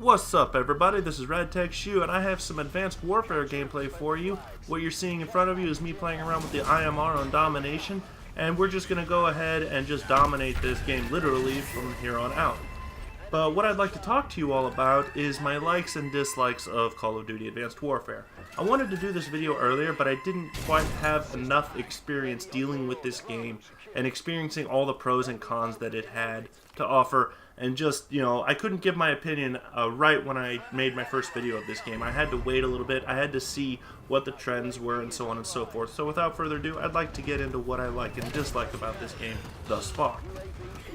What's up, everybody? This is RadTechShoe, and I have some Advanced Warfare gameplay for you. What you're seeing in front of you is me playing around with the IMR on Domination, and we're just going to go ahead and just dominate this game literally from here on out. But what I'd like to talk to you all about is my likes and dislikes of Call of Duty Advanced Warfare. I wanted to do this video earlier, but I didn't quite have enough experience dealing with this game and experiencing all the pros and cons that it had to offer. And just, I couldn't give my opinion right when I made my first video of this game. I had to wait a little bit. I had to see what the trends were and so on and so forth. So without further ado, I'd like to get into what I like and dislike about this game thus far.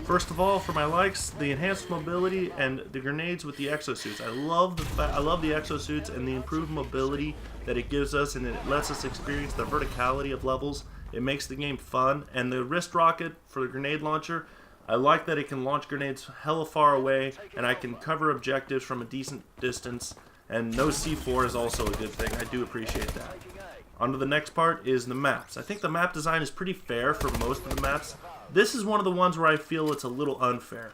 First of all, for my likes, the enhanced mobility and the grenades with the exosuits. I love the exosuits and the improved mobility that it gives us, and it lets us experience the verticality of levels. It makes the game fun. And the wrist rocket for the grenade launcher, I like that it can launch grenades hella far away, and I can cover objectives from a decent distance, and no C4 is also a good thing. I do appreciate that. On to the next part is the maps. I think the map design is pretty fair for most of the maps. This is one of the ones where I feel it's a little unfair.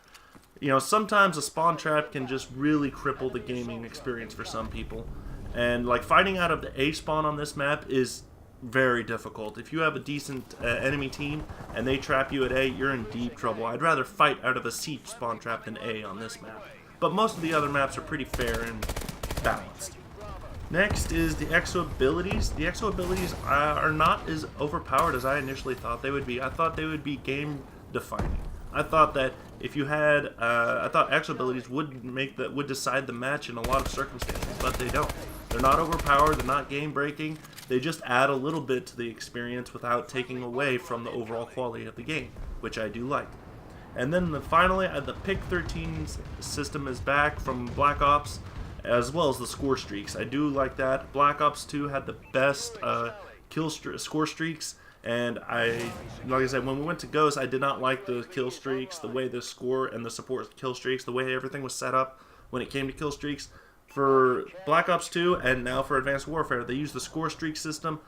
Sometimes a spawn trap can just really cripple the gaming experience for some people. And like fighting out of the A spawn on this map is very difficult. If you have a decent enemy team and they trap you at A, you're in deep trouble. I'd rather fight out of a C spawn trap than A on this map. But most of the other maps are pretty fair and balanced. Next is the exo abilities. The exo abilities are not as overpowered as I initially thought they would be. I thought they would be game defining. I thought that if you had, I thought exo abilities would decide the match in a lot of circumstances, but they don't. They're not overpowered. They're not game breaking. They just add a little bit to the experience without taking away from the overall quality of the game, which I do like. And then finally, the Pick 13 system is back from Black Ops, as well as the score streaks. I do like that. Black Ops 2 had the best score streaks, and like I said, when we went to Ghost, I did not like the kill streaks, the way the score and the support kill streaks, the way everything was set up when it came to kill streaks. For Black Ops 2 and now for Advanced Warfare, they use the score streak system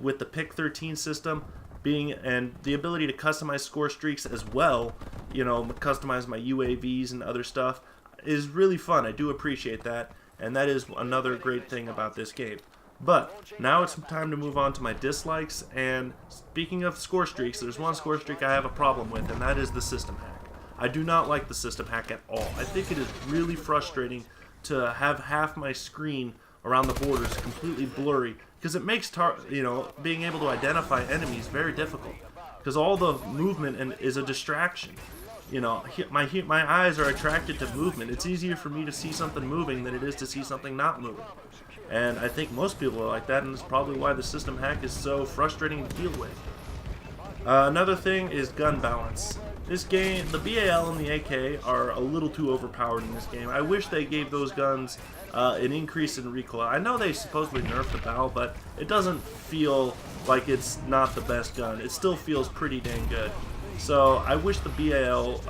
with the Pick 13 system and the ability to customize score streaks as well, customize my UAVs and other stuff, is really fun. I do appreciate that, and that is another great thing about this game. But now it's time to move on to my dislikes, and speaking of score streaks, there's one score streak I have a problem with, and that is the system hack. I do not like the system hack at all. I think it is really frustrating to have half my screen around the borders completely blurry, because it makes being able to identify enemies very difficult, because all the movement is a distraction. My eyes are attracted to movement. It's easier for me to see something moving than it is to see something not moving. And I think most people are like that, and it's probably why the system hack is so frustrating to deal with. Another thing is gun balance. This game, the BAL and the AK are a little too overpowered in this game. I wish they gave those guns an increase in recoil. I know they supposedly nerfed the BAL, but it doesn't feel like it's not the best gun. It still feels pretty dang good. So I wish the BAL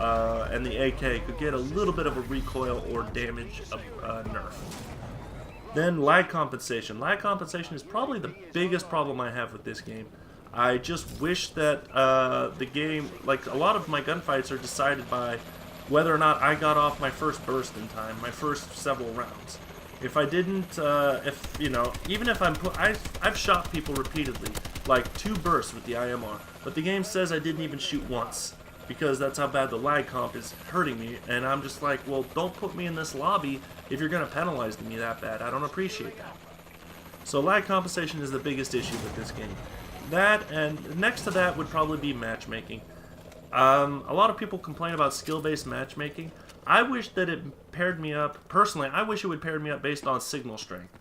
and the AK could get a little bit of a recoil or damage nerf. Then lag compensation. Lag compensation is probably the biggest problem I have with this game. I just wish that the game, like a lot of my gunfights, are decided by whether or not I got off my first burst in time, my first several rounds. If I didn't, even if I've shot people repeatedly, like 2 bursts with the IMR, but the game says I didn't even shoot once, because that's how bad the lag comp is hurting me, and I'm just like, well, don't put me in this lobby if you're going to penalize me that bad. I don't appreciate that. So lag compensation is the biggest issue with this game. That, and next to that would probably be matchmaking. A lot of people complain about skill-based matchmaking. I wish that it paired me up, personally, I wish it would pair me up based on signal strength.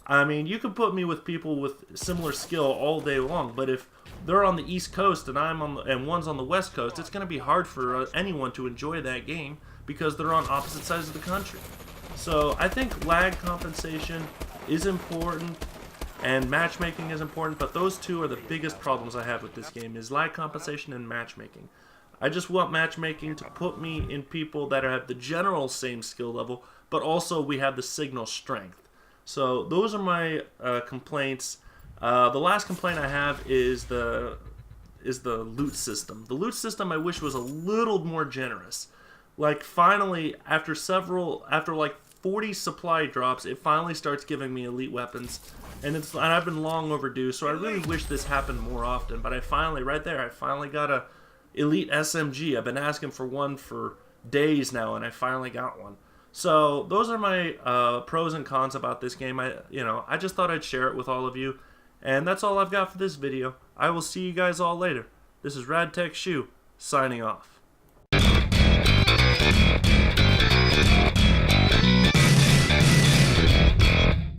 I mean, you could put me with people with similar skill all day long, but if they're on the East Coast and one's on the West Coast, it's going to be hard for anyone to enjoy that game because they're on opposite sides of the country. So I think lag compensation is important and matchmaking is important, but those two are the biggest problems I have with this game, is lag compensation and matchmaking. I just want matchmaking to put me in people that have the general same skill level, but also we have the signal strength. So those are my complaints. The last complaint I have is the loot system. The loot system I wish was a little more generous. Like finally, after like 40 supply drops, it finally starts giving me elite weapons. And I've been long overdue, so I really wish this happened more often. But I finally, right there, I finally got a elite SMG. I've been asking for one for days now, and I finally got one. So those are my pros and cons about this game. I just thought I'd share it with all of you. And that's all I've got for this video. I will see you guys all later. This is RadTech Shoe, signing off.